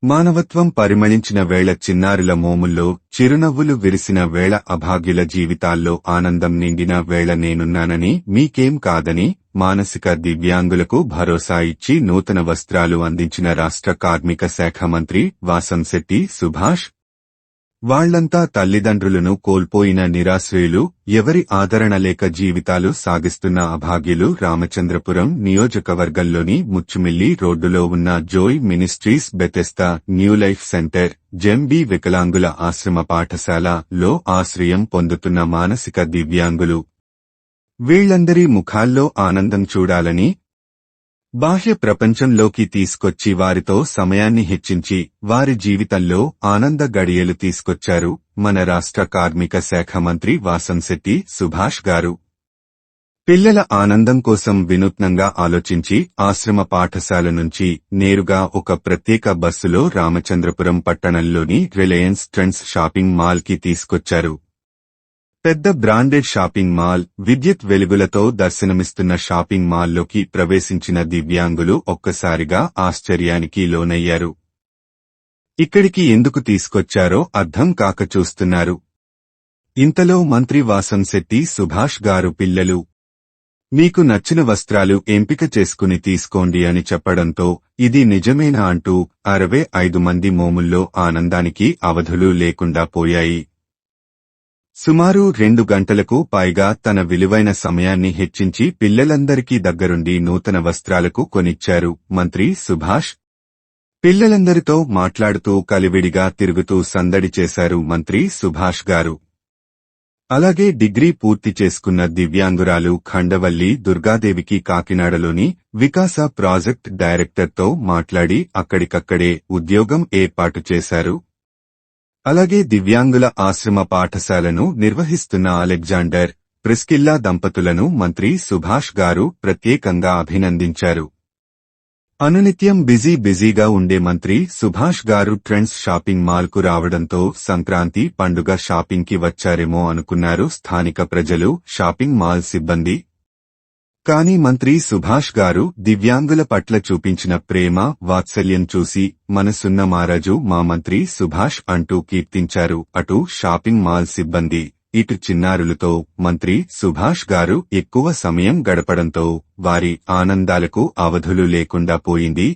మానవత్వం పరిమళించిన వేళ, చిన్నారుల మోముల్లో చిరునవ్వులు విరిసిన వేళ, అభాగ్యుల జీవితాల్లో ఆనందం నిండిన వేళ నేనున్నానని, మీకేం కాదని మానసిక దివ్యాంగులకు భరోసా ఇచ్చి నూతన వస్త్రాలు అందించిన రాష్ట్ర కార్మిక శాఖ మంత్రి వాసంశెట్టి సుభాష్. వాళ్లంతా తల్లిదండ్రులను కోల్పోయిన నిరాశ్రయులు, ఎవరి ఆదరణ లేక జీవితాలు సాగిస్తున్న అభాగ్యులు. రామచంద్రపురం నియోజకవర్గంలోని ముచ్చుమిల్లి రోడ్డులో ఉన్న Joy Ministries Bethesda New Life Centre, జెంబీ వికలాంగుల ఆశ్రమ పాఠశాల లో ఆశ్రయం పొందుతున్న మానసిక దివ్యాంగులు. వీళ్లందరి ముఖాల్లో ఆనందం చూడాలని, బాహ్య ప్రపంచంలోకి తీసుకొచ్చి వారితో సమయాన్ని హెచ్చించి వారి జీవితంలో ఆనంద గడియలు తీసుకొచ్చారు మన రాష్ట్ర కార్మిక శాఖ మంత్రి వాసంశెట్టి సుభాష్ గారు. పిల్లల ఆనందం కోసం వినూత్నంగా ఆలోచించి ఆశ్రమ పాఠశాల నుంచి నేరుగా ఒక ప్రత్యేక బస్సులో రామచంద్రపురం పట్టణంలోని రిలయన్స్ ట్రెండ్స్ షాపింగ్ మాల్ కి తీసుకొచ్చారు. పెద్ద బ్రాండెడ్ షాపింగ్ మాల్, విద్యుత్ వెలుగులతో దర్శనమిస్తున్న షాపింగ్ మాల్లోకి ప్రవేశించిన దివ్యాంగులు ఒక్కసారిగా ఆశ్చర్యానికి లోనయ్యారు. ఇక్కడికి ఎందుకు తీసుకొచ్చారో అర్థం కాక చూస్తున్నారు. ఇంతలో మంత్రి వాసంశెట్టి సుభాష్ గారు, పిల్లలు మీకు నచ్చిన వస్త్రాలు ఎంపిక చేసుకుని తీసుకోండి అని చెప్పడంతో ఇది నిజమేనా అంటూ 65 మంది మోముల్లో ఆనందానికి అవధులు లేకుండా పోయాయి. సుమారు 2 గంటలకు పైగా తన విలువైన సమయాన్ని హెచ్చించి పిల్లలందరికీ దగ్గరుండి నూతన వస్త్రాలకు కొనిచ్చారు మంత్రి సుభాష్. పిల్లలందరితో మాట్లాడుతూ కలివిడిగా తిరుగుతూ సందడి చేశారు మంత్రి సుభాష్ గారు. అలాగే డిగ్రీ పూర్తి చేసుకున్న దివ్యాంగురాలు ఖండవల్లి దుర్గాదేవికి కాకినాడలోని వికాస ప్రాజెక్ట్ డైరెక్టర్తో మాట్లాడి అక్కడికక్కడే ఉద్యోగం ఏర్పాటు చేశారు. అలాగే దివ్యాంగుల ఆశ్రమ పాఠశాలను నిర్వహిస్తున్న అలెగ్జాండర్, ప్రిస్కిల్లా దంపతులను మంత్రి సుభాష్ గారు ప్రత్యేకంగా అభినందించారు. అనునిత్యం బిజీగా ఉండే మంత్రి సుభాష్ గారు ట్రెండ్స్ షాపింగ్ మాల్ కు రావడంతో సంక్రాంతి పండుగ షాపింగ్ కి వచ్చారేమో అనుకున్నారు స్థానిక ప్రజలు, షాపింగ్ మాల్ సిబ్బంది. కానీ మంత్రి సుభాష్ గారు దివ్యాంగుల పట్ల చూపించిన ప్రేమ, వాత్సల్యం చూసి మనసున్న మారాజు మా మంత్రి సుభాష్ అంటూ కీర్తించారు అటు షాపింగ్ మాల్ సిబ్బంది, ఇటు చిన్నారులతో. మంత్రి సుభాష్ గారు ఎక్కువ సమయం గడపడంతో వారి ఆనందాలకు అవధులు లేకుండా పోయింది.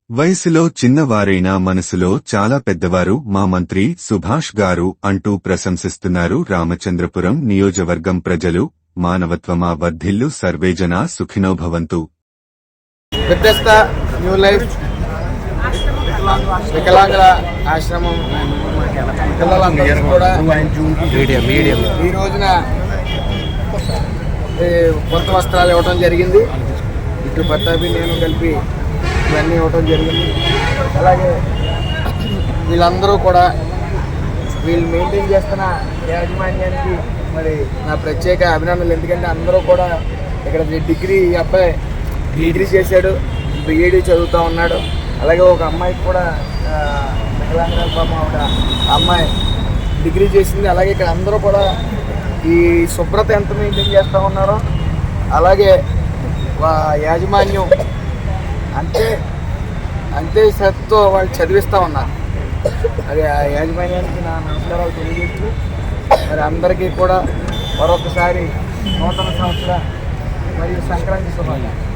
వయసులో చిన్నవారైనా మనసులో చాలా పెద్దవారు మా మంత్రి సుభాష్ గారు అంటూ ప్రశంసిస్తున్నారు రామచంద్రపురం నియోజకవర్గం ప్రజలు. మానవత్వమా వర్ధిల్లు, సర్వేజన సుఖినోభవంతు. బెతెస్తా న్యూ లైఫ్ వికలాంగుల ఆశ్రమం పిల్లలందరూ కూడా ఈ రోజున కొత్త వస్త్రాలు ఇవ్వడం జరిగింది. ఇటు పట్టాభి నేను కలిపి ఇవన్నీ ఇవ్వడం జరిగింది. అలాగే వీళ్ళందరూ కూడా వీళ్ళు మెయింటైన్ చేస్తున్న యాజమాన్యానికి మరి నా ప్రత్యేక అభినందనలు. ఎందుకంటే అందరూ కూడా ఇక్కడ డిగ్రీ, ఈ అబ్బాయి డిగ్రీ చేశాడు, బిఈడి చదువుతూ ఉన్నాడు. అలాగే ఒక అమ్మాయికి కూడా వికలాంగుల పాపం ఆవిడ అమ్మాయి డిగ్రీ చేసింది. అలాగే ఇక్కడ అందరూ కూడా ఈ శుభ్రత ఎంత మెయింటైన్ చేస్తూ ఉన్నారో అలాగే యాజమాన్యం అంతే శ్రద్ధతో వాళ్ళు చదివిస్తూ ఉన్నారు. అది ఆ యాజమాన్యానికి నా నమస్కారాలు తెలియజేస్తూ మరి అందరికీ కూడా మరొకసారి నూతన సంవత్సర మరియు సంక్రాంతి శుభాకాంక్షలు.